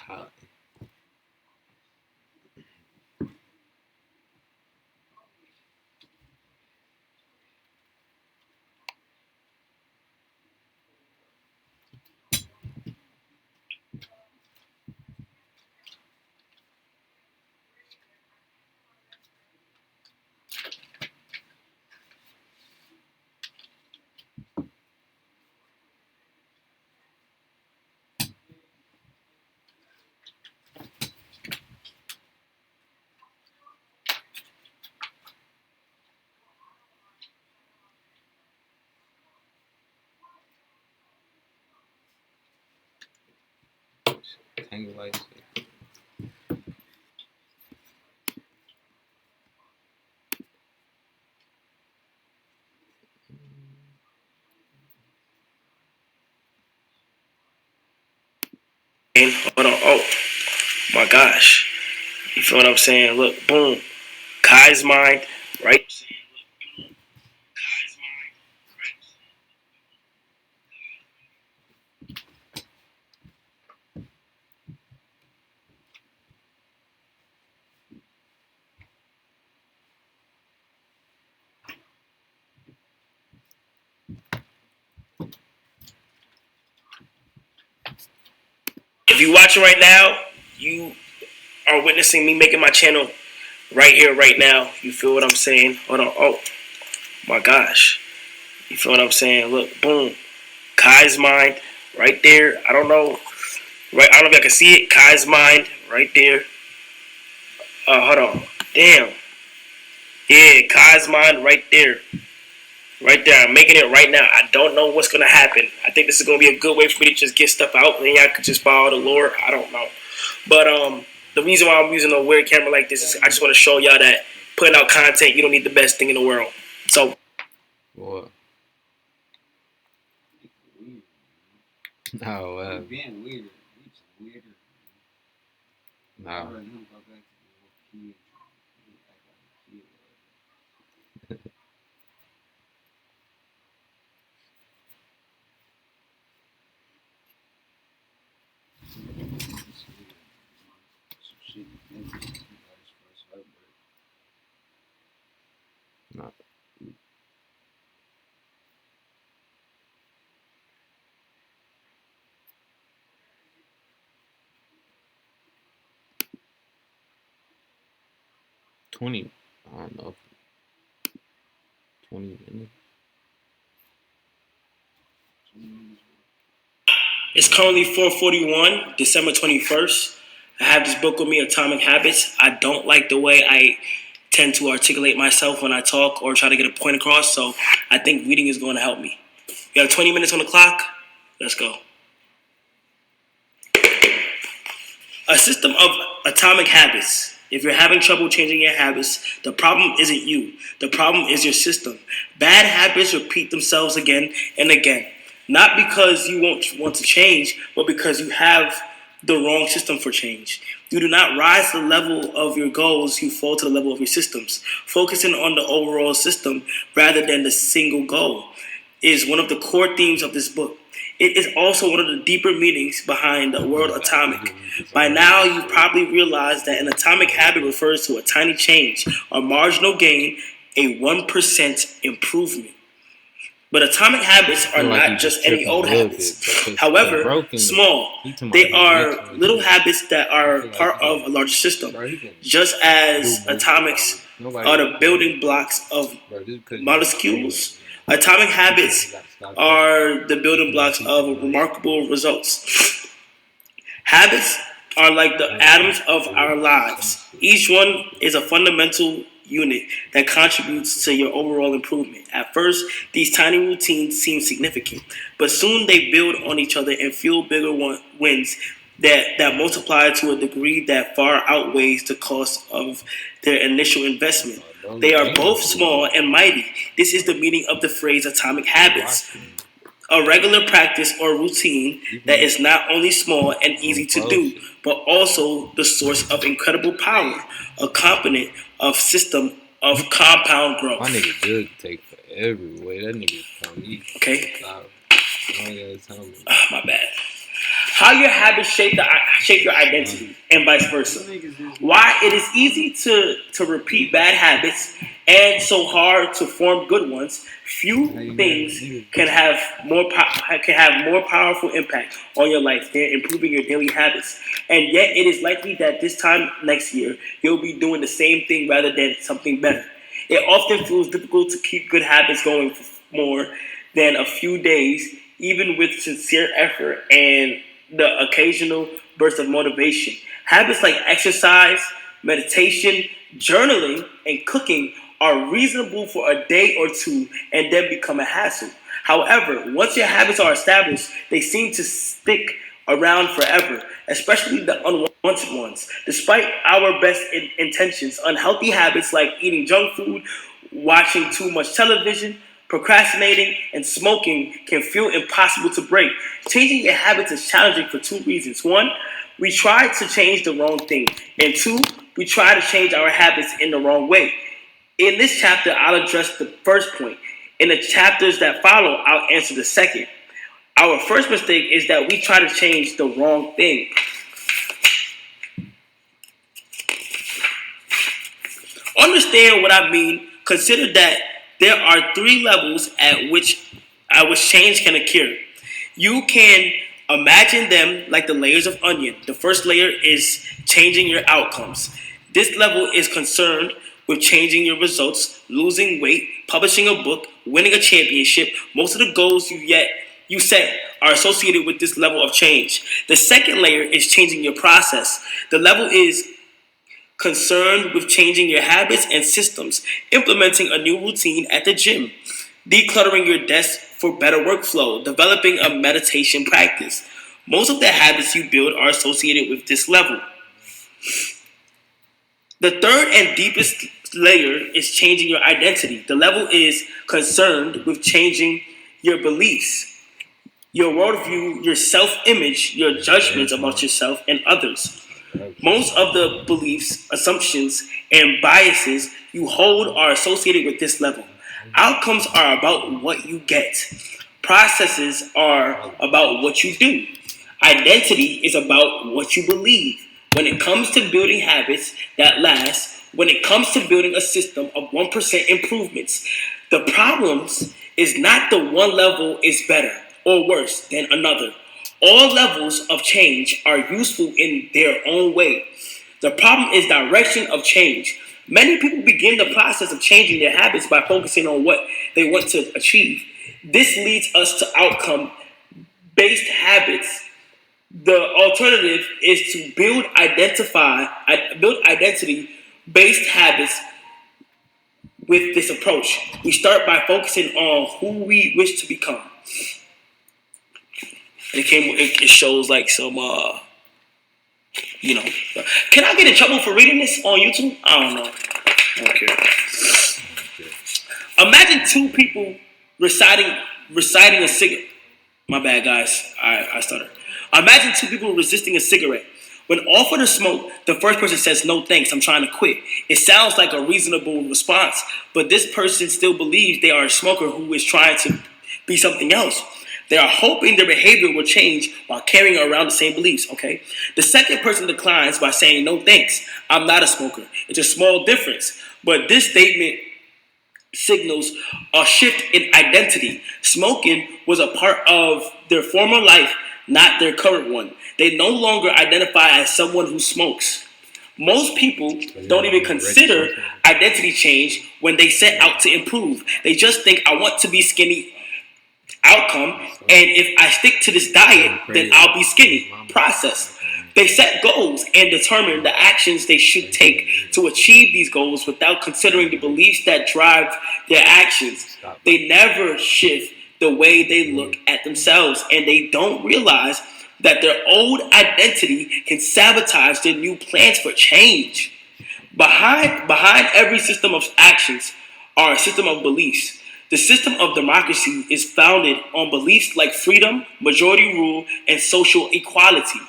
Hot. Tangle lights. Hold on. Oh my gosh. You feel what I'm saying? Look, boom. Kai's mind, right? If you're watching right now, you are witnessing me making my channel right here, right now. You feel what I'm saying? Hold on. Oh my gosh. You feel what I'm saying? Look, boom. Kai's mind, right there. I don't know. Right, I don't know if I can see it. Kai's mind, right there. Hold on. Damn. Yeah, Kai's mind, right there. Right there. I'm making it right now. I don't know what's gonna happen. I think this is gonna be a good way for me to just get stuff out, and y'all could just follow the Lord. I don't know, but the reason why I'm using a weird camera like this is I just want to show y'all that putting out content, you don't need the best thing in the world. So, What? Oh, being weird. Weirder. No. Not 20. I don't know. 20 minutes. it's currently 4:41, December 21st. I have this book with me, Atomic Habits. I don't like the way I tend to articulate myself when I talk or try to get a point across, so I think reading is going to help me. You have 20 minutes on the clock. Let's go. A system of atomic habits. If you're having trouble changing your habits, the problem isn't you. The problem is your system. Bad habits repeat themselves again and again. Not because you won't want to change, but because you have the wrong system for change. You do not rise to the level of your goals, you fall to the level of your systems. Focusing on the overall system rather than the single goal is one of the core themes of this book. It is also one of the deeper meanings behind the word atomic. By now, you've probably realized that an atomic habit refers to a tiny change, a marginal gain, a 1% improvement. But atomic habits are not just any old habits. However small, they are little habits that are part of a larger system. Just as atomics are the building blocks of molecules, atomic habits are the building blocks of remarkable results. Habits are like the atoms of our lives. Each one is a fundamental unit that contributes to your overall improvement. At first, these tiny routines seem significant, but soon they build on each other and fuel bigger wins that multiply to a degree that far outweighs the cost of their initial investment. They are both small and mighty. This is the meaning of the phrase atomic habits. A regular practice or routine that is not only small and easy to do, but also the source of incredible power, a component of system of compound growth. My nigga Jug take forever. Wait, that nigga tell me. Okay. My bad. How your habits shape your identity, and vice versa. Why it is easy to repeat bad habits and so hard to form good ones. Few things can have more powerful impact on your life than improving your daily habits. And yet, it is likely that this time next year you'll be doing the same thing rather than something better. It often feels difficult to keep good habits going for more than a few days, even with sincere effort and the occasional burst of motivation. Habits like exercise, meditation, journaling, and cooking are reasonable for a day or two and then become a hassle. However, once your habits are established, they seem to stick around forever, especially the unwanted ones. Despite our best intentions, unhealthy habits like eating junk food, watching too much television, procrastinating, and smoking can feel impossible to break. Changing your habits is challenging for two reasons. One, we try to change the wrong thing. And two, we try to change our habits in the wrong way. In this chapter, I'll address the first point. In the chapters that follow, I'll answer the second. Our first mistake is that we try to change the wrong thing. Understand what I mean. Consider that there are three levels at which change can occur. You can imagine them like the layers of onion. The first layer is changing your outcomes. This level is concerned with changing your results, losing weight, publishing a book, winning a championship. Most of the goals you set are associated with this level of change. The second layer is changing your process. The level is concerned with changing your habits and systems, implementing a new routine at the gym, decluttering your desk for better workflow, developing a meditation practice. Most of the habits you build are associated with this level. The third and deepest layer is changing your identity. The level is concerned with changing your beliefs, your worldview, your self-image, your judgments about yourself and others. Most of the beliefs, assumptions, and biases you hold are associated with this level. Outcomes are about what you get. Processes are about what you do. Identity is about what you believe. When it comes to building habits that last, when it comes to building a system of 1% improvements, the problems is not the one level is better or worse than another. All levels of change are useful in their own way. The problem is direction of change. Many people begin the process of changing their habits by focusing on what they want to achieve. This leads us to outcome-based habits. The alternative is to build identity-based habits. With this approach, we start by focusing on who we wish to become. And it shows like some, Can I get in trouble for reading this on YouTube? I don't know. Okay. Imagine two people reciting a cigarette. My bad, guys. I stuttered. Imagine two people resisting a cigarette. When offered a smoke, the first person says, "No thanks, I'm trying to quit." It sounds like a reasonable response, but this person still believes they are a smoker who is trying to be something else. They are hoping their behavior will change while carrying around the same beliefs, okay? The second person declines by saying, "No thanks, I'm not a smoker." It's a small difference, but this statement signals a shift in identity. Smoking was a part of their former life, not their current one. They no longer identify as someone who smokes. Most people don't even consider identity change when they set out to improve. They just think, "I want to be skinny." Outcome, and if I stick to this diet, then I'll be skinny. Process. They set goals and determine the actions they should take to achieve these goals without considering the beliefs that drive their actions. They never shift the way they look at themselves, and they don't realize that their old identity can sabotage their new plans for change. Behind every system of actions are a system of beliefs. The system of democracy is founded on beliefs like freedom, majority rule, and social equality.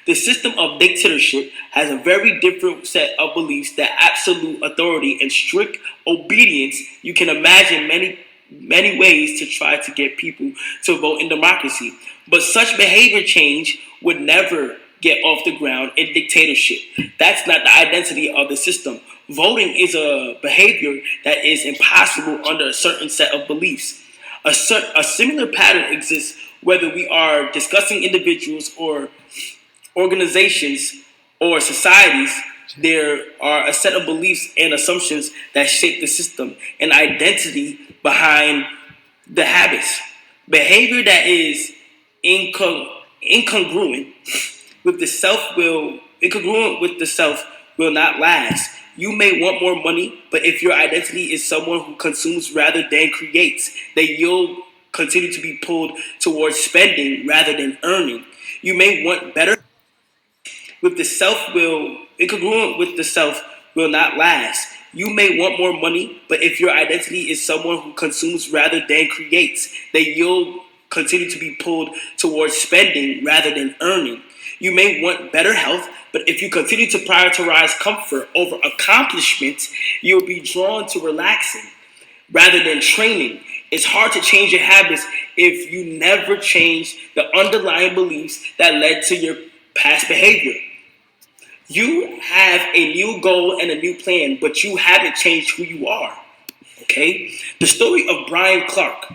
The system of dictatorship has a very different set of beliefs that absolute authority and strict obedience. You can imagine many ways to try to get people to vote in democracy. But such behavior change would never get off the ground in dictatorship. That's not the identity of the system. Voting is a behavior that is impossible under a certain set of beliefs. A similar pattern exists whether we are discussing individuals or organizations or societies. There are a set of beliefs and assumptions that shape the system and identity behind the habits. Behavior that is incongruent with the self will not last. You may want more money, but if your identity is someone who consumes rather than creates, then you'll continue to be pulled towards spending rather than earning. You may want better with the self will incongruent with the self will not last. You may want more money, but if your identity is someone who consumes rather than creates, then you'll continue to be pulled towards spending rather than earning. You may want better health, but if you continue to prioritize comfort over accomplishment, you'll be drawn to relaxing rather than training. It's hard to change your habits if you never change the underlying beliefs that led to your past behavior. You have a new goal and a new plan, but you haven't changed who you are. Okay? The story of Brian Clark,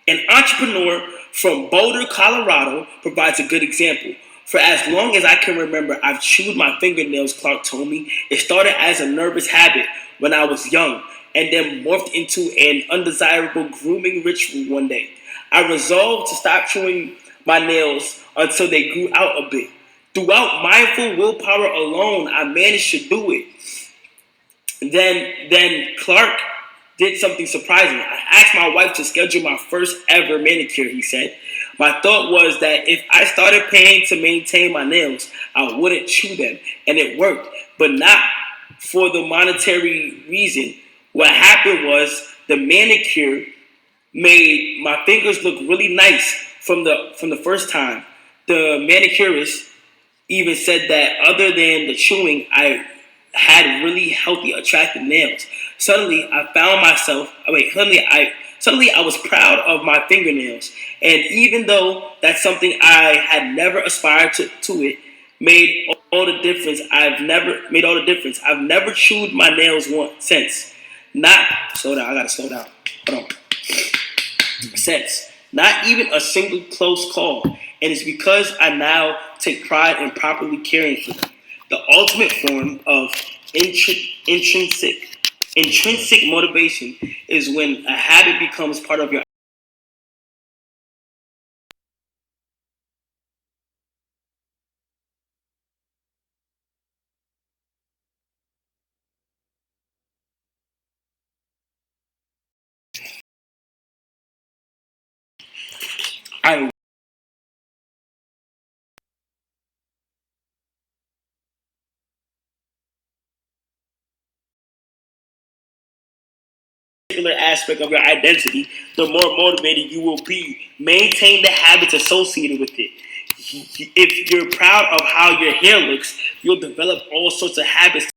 an entrepreneur from Boulder, Colorado, provides a good example. For as long as I can remember, I've chewed my fingernails, Clark told me. It started as a nervous habit when I was young and then morphed into an undesirable grooming ritual one day. I resolved to stop chewing my nails until they grew out a bit. Throughout mindful willpower alone, I managed to do it. Then Clark did something surprising. I asked my wife to schedule my first ever manicure, he said. My thought was that if I started paying to maintain my nails, I wouldn't chew them. And it worked, but not for the monetary reason. What happened was the manicure made my fingers look really nice from the first time. The manicurist even said that other than the chewing, I had really healthy, attractive nails. Suddenly I was proud of my fingernails. And even though that's something I had never aspired to it made all the difference. I've never chewed my nails once since. Slow down, I gotta slow down. Hold on. Since. Not even a single close call. And it's because I now take pride in properly caring for them. The ultimate form of intrinsic motivation is when a habit becomes part of your I particular aspect of your identity, the more motivated you will be. Maintain the habits associated with it. If you're proud of how your hair looks, you'll develop all sorts of habits.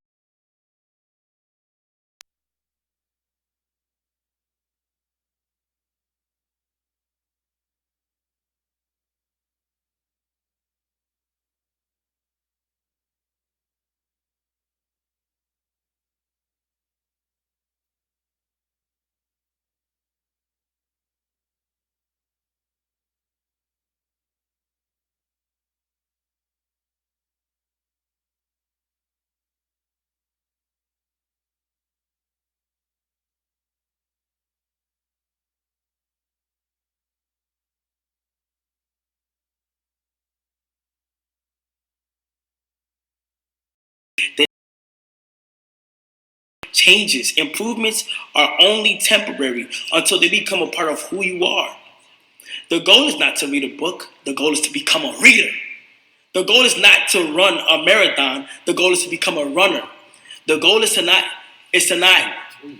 Changes, improvements are only temporary until they become a part of who you are. The goal is not to read a book, the goal is to become a reader. The goal is not to run a marathon, the goal is to become a runner. The goal is to not